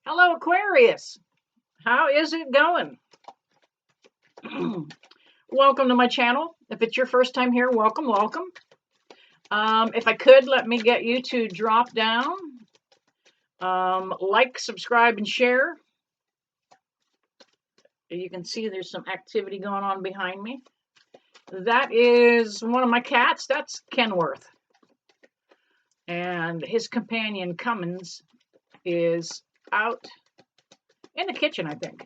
Hello, Aquarius. How is it going? Welcome to my channel. If it's your first time here, welcome, welcome. If I could, let me get you to drop down, like, subscribe, and share. You can see there's some activity going on behind me. That is one of my cats. That's Kenworth. And his companion, Cummins, is out in the kitchen, I think.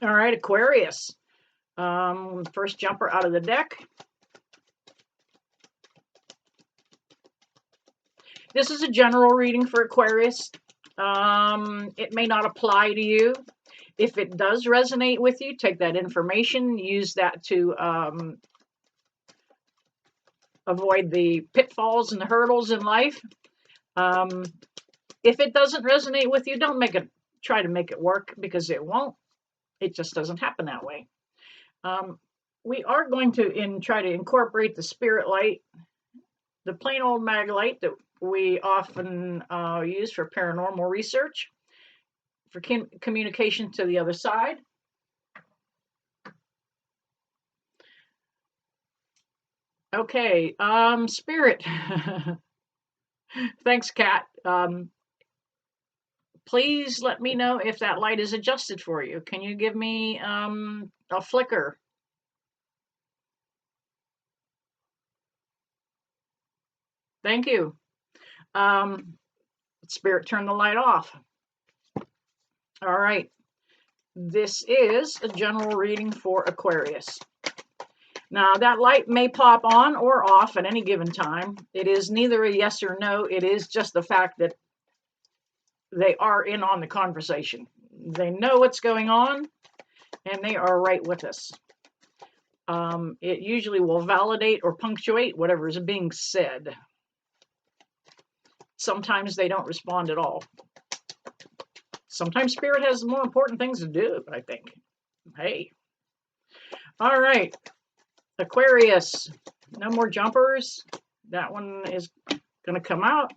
All right, Aquarius. First jumper out of the deck. This is a general reading for Aquarius. It may not apply to you. If it does resonate with you, take that information, use that to avoid the pitfalls and the hurdles in life. If it doesn't resonate with you, don't try to make it work, because it won't. It just doesn't happen that way. We are going to try to incorporate the spirit light, the plain old mag light that we often use for paranormal research, for communication to the other side. Okay, Spirit. Thanks, Kat. Please let me know if that light is adjusted for you. Can you give me a flicker? Thank you. Spirit, turn the light off. All right. This is a general reading for Aquarius. Now, that light may pop on or off at any given time. It is neither a yes or no. It is just the fact that they are in on the conversation. They know what's going on, and they are right with us. It usually will validate or punctuate whatever is being said. Sometimes they don't respond at all. Sometimes Spirit has more important things to do, I think. Hey. All right. Aquarius. No more jumpers. That one is going to come out.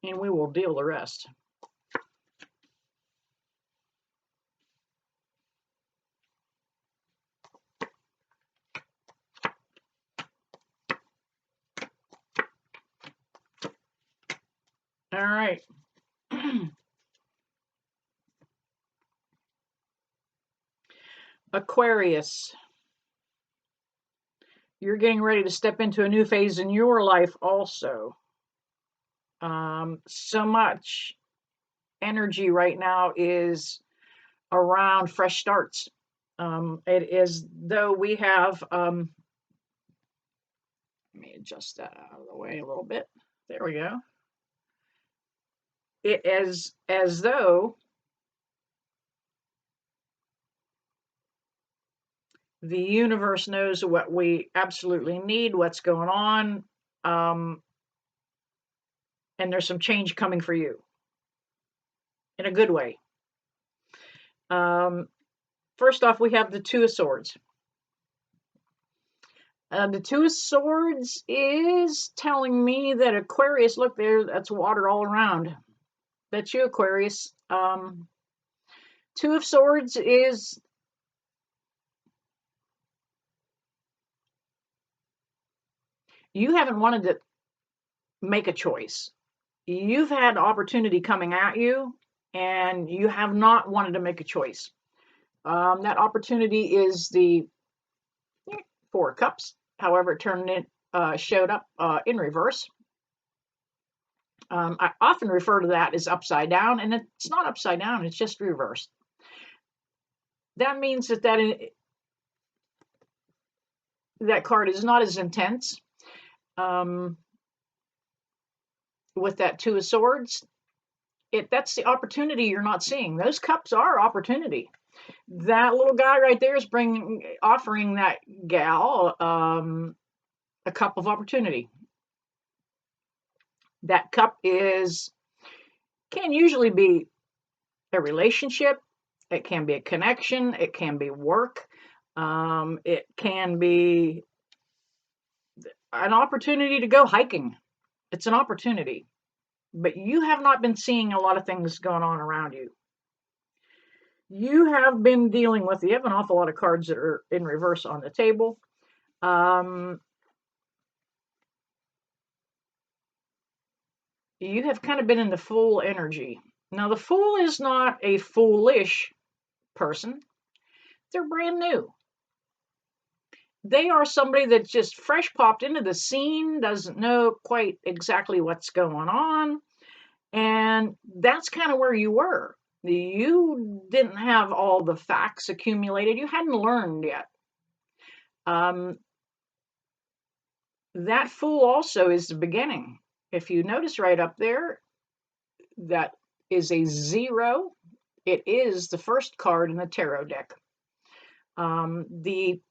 And we will deal the rest. All right. Aquarius. You're getting ready to step into a new phase in your life also. So much energy right now is around fresh starts. It is though we have, let me adjust that out of the way a little bit. There we go. It is as though the universe knows what we absolutely need, what's going on, and there's some change coming for you in a good way. First off, we have the Two of Swords. The Two of Swords is telling me that Aquarius, look there, that's water all around. That's you, Aquarius. Two of Swords is you haven't wanted to make a choice. You've had opportunity coming at you, and you have not wanted to make a choice. That opportunity is the Four of Cups. However, it showed up in reverse. I often refer to that as upside down, and it's not upside down, it's just reversed. That means that card is not as intense. With that Two of Swords, that's the opportunity you're not seeing. Those cups are opportunity. That little guy right there is offering that gal a cup of opportunity. That cup can usually be a relationship. It can be a connection. It can be work. It can be an opportunity to go hiking. It's an opportunity, but you have not been seeing a lot of things going on around you. You have been dealing with, you have an awful lot of cards that are in reverse on the table. You have kind of been in the Fool energy. Now, the Fool is not a foolish person. They're brand new. They are somebody that's just fresh popped into the scene, doesn't know quite exactly what's going on. And that's kind of where you were. You didn't have all the facts accumulated. You hadn't learned yet. That Fool also is the beginning. If you notice right up there, that is a 0. It is the first card in the tarot deck. The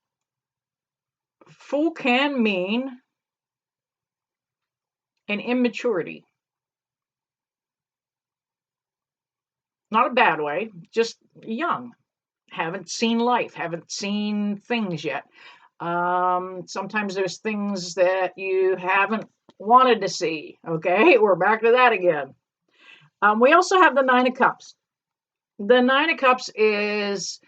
Fool can mean an immaturity. Not a bad way, just young. Haven't seen life, haven't seen things yet. Sometimes there's things that you haven't wanted to see. Okay, we're back to that again. We also have the 9 of Cups. The 9 of Cups is,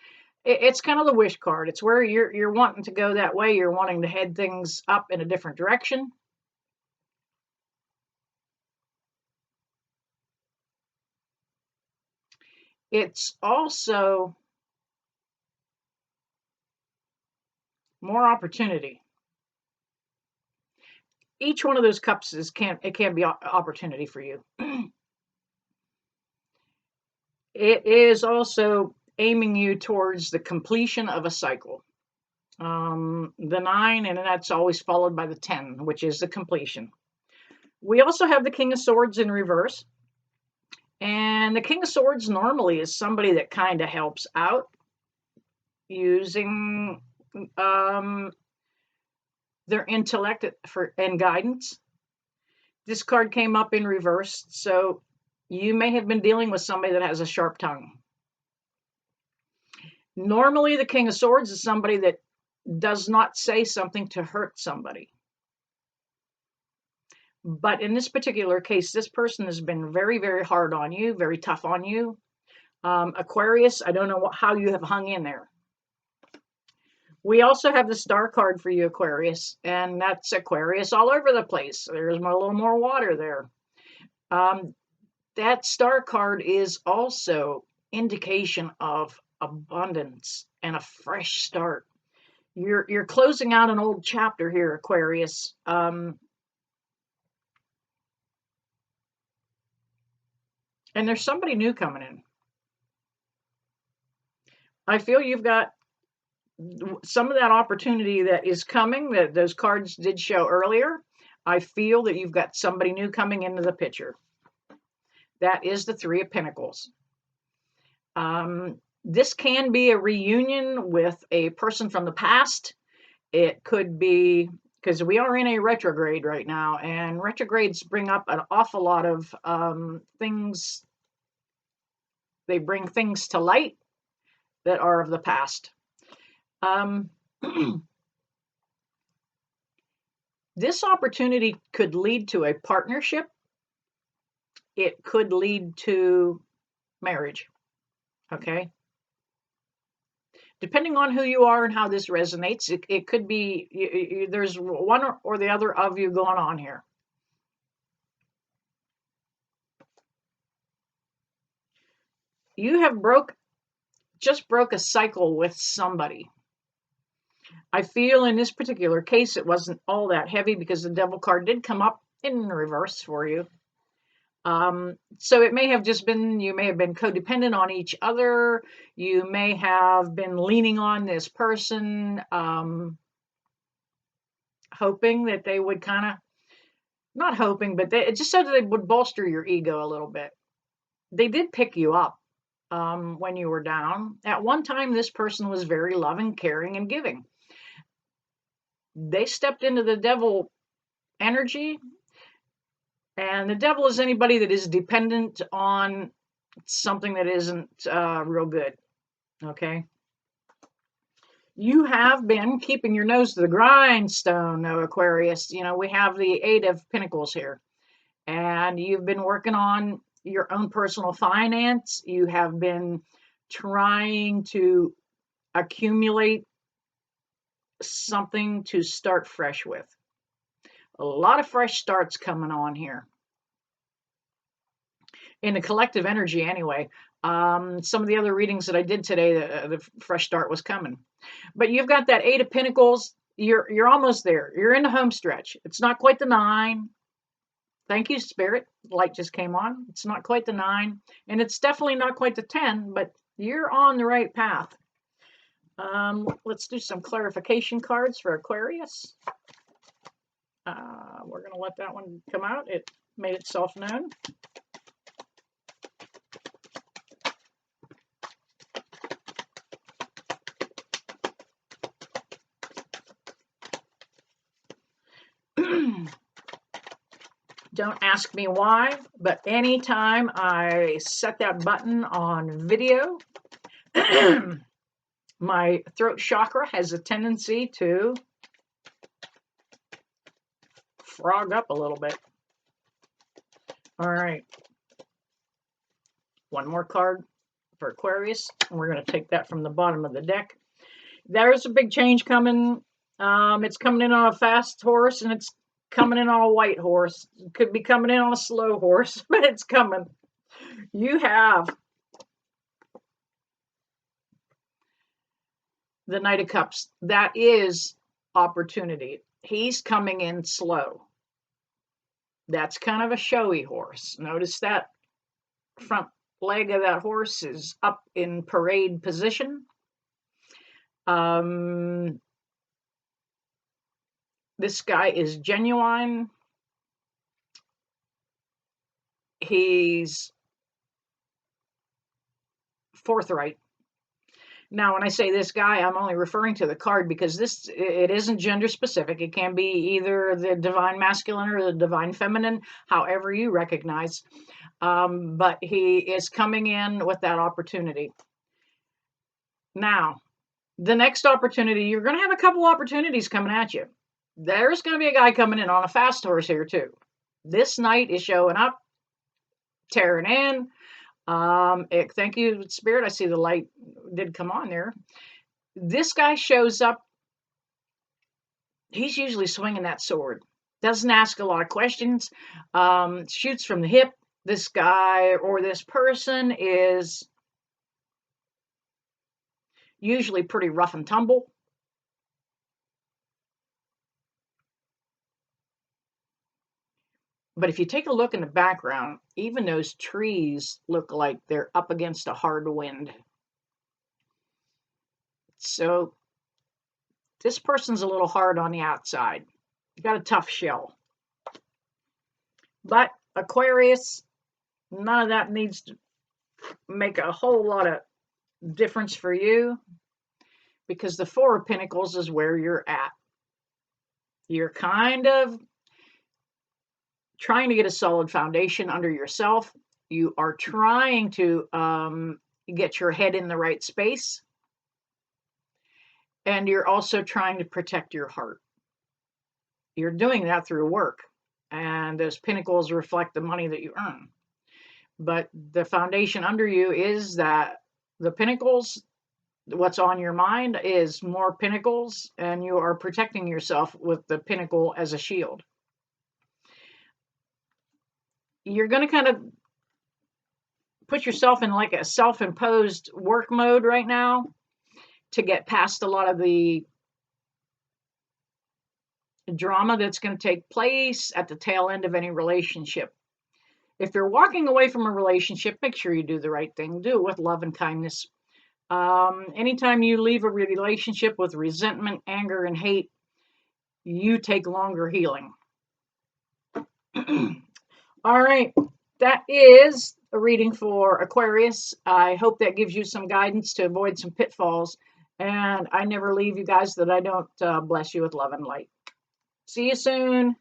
it's kind of the wish card. It's where you're wanting to go that way. You're wanting to head things up in a different direction. It's also more opportunity. Each one of those cups can be opportunity for you. It is also aiming you towards the completion of a cycle. The 9, and that's always followed by the 10, which is the completion. We also have the King of Swords in reverse. And the King of Swords normally is somebody that kind of helps out using their intellect and guidance. This card came up in reverse, so you may have been dealing with somebody that has a sharp tongue. Normally, the King of Swords is somebody that does not say something to hurt somebody. But in this particular case, this person has been very, very hard on you, very tough on you. Aquarius, I don't know how you have hung in there. We also have the Star card for you, Aquarius, and that's Aquarius all over the place. There's a little more water there. That Star card is also indication of abundance and a fresh start. You're closing out an old chapter here, Aquarius. And there's somebody new coming in. I feel you've got some of that opportunity that is coming, that those cards did show earlier. I feel that you've got somebody new coming into the picture. That is the Three of Pentacles. This can be a reunion with a person from the past. It could be, because we are in a retrograde right now, and retrogrades bring up an awful lot of things. They bring things to light that are of the past. This opportunity could lead to a partnership. It could lead to marriage. Okay. Depending on who you are and how this resonates, it could be, there's one or the other of you going on here. You have just broke a cycle with somebody. I feel in this particular case, it wasn't all that heavy because the Devil card did come up in reverse for you. So it may have just been, you may have been codependent on each other. You may have been leaning on this person, hoping that they would kind of, not hoping, but it just said that they would bolster your ego a little bit. They did pick you up when you were down. At one time, this person was very loving, caring, and giving. They stepped into the Devil energy. And the Devil is anybody that is dependent on something that isn't real good. Okay. You have been keeping your nose to the grindstone, though, Aquarius. You know, we have the 8 of Pentacles here. and you've been working on your own personal finance. You have been trying to accumulate something to start fresh with. A lot of fresh starts coming on here. In the collective energy anyway. Some of the other readings that I did today, the fresh start was coming. But you've got that 8 of Pentacles. You're almost there. You're in the home stretch. It's not quite the 9. Thank you, Spirit. Light just came on. It's not quite the 9, and it's definitely not quite the 10, but you're on the right path. Let's do some clarification cards for Aquarius. We're going to let that one come out. It made itself known. Don't ask me why, but anytime I set that button on video, my throat chakra has a tendency to frog up a little bit. All right. One more card for Aquarius. And we're going to take that from the bottom of the deck. There's a big change coming. It's coming in on a fast horse, and it's coming in on a white horse. It could be coming in on a slow horse, but it's coming. You have the Knight of Cups. That is opportunity. He's coming in slow. That's kind of a showy horse. Notice that front leg of that horse is up in parade position. This guy is genuine. He's forthright. Now, when I say this guy, I'm only referring to the card because it isn't gender specific. It can be either the divine masculine or the divine feminine, however you recognize. But he is coming in with that opportunity. Now, the next opportunity, you're going to have a couple opportunities coming at you. There's going to be a guy coming in on a fast horse here too. This knight is showing up, tearing in. Thank you, Spirit. I see the light did come on there. This guy shows up. He's usually swinging that sword. Doesn't ask a lot of questions. Shoots from the hip. This guy or this person is usually pretty rough and tumble. But if you take a look in the background, even those trees look like they're up against a hard wind. So this person's a little hard on the outside. You got a tough shell. But Aquarius, none of that needs to make a whole lot of difference for you, because the Four of Pentacles is where you're at. You're kind of trying to get a solid foundation under yourself. You are trying to get your head in the right space. And you're also trying to protect your heart. You're doing that through work. And those pentacles reflect the money that you earn. But the foundation under you is that the pentacles, what's on your mind is more pentacles, and you are protecting yourself with the pentacle as a shield. You're going to kind of put yourself in like a self-imposed work mode right now to get past a lot of the drama that's going to take place at the tail end of any relationship. If you're walking away from a relationship, make sure you do the right thing. Do it with love and kindness. Anytime you leave a relationship with resentment, anger, and hate, you take longer healing. All right, that is a reading for Aquarius. I hope that gives you some guidance to avoid some pitfalls. And I never leave you guys that I don't bless you with love and light. See you soon.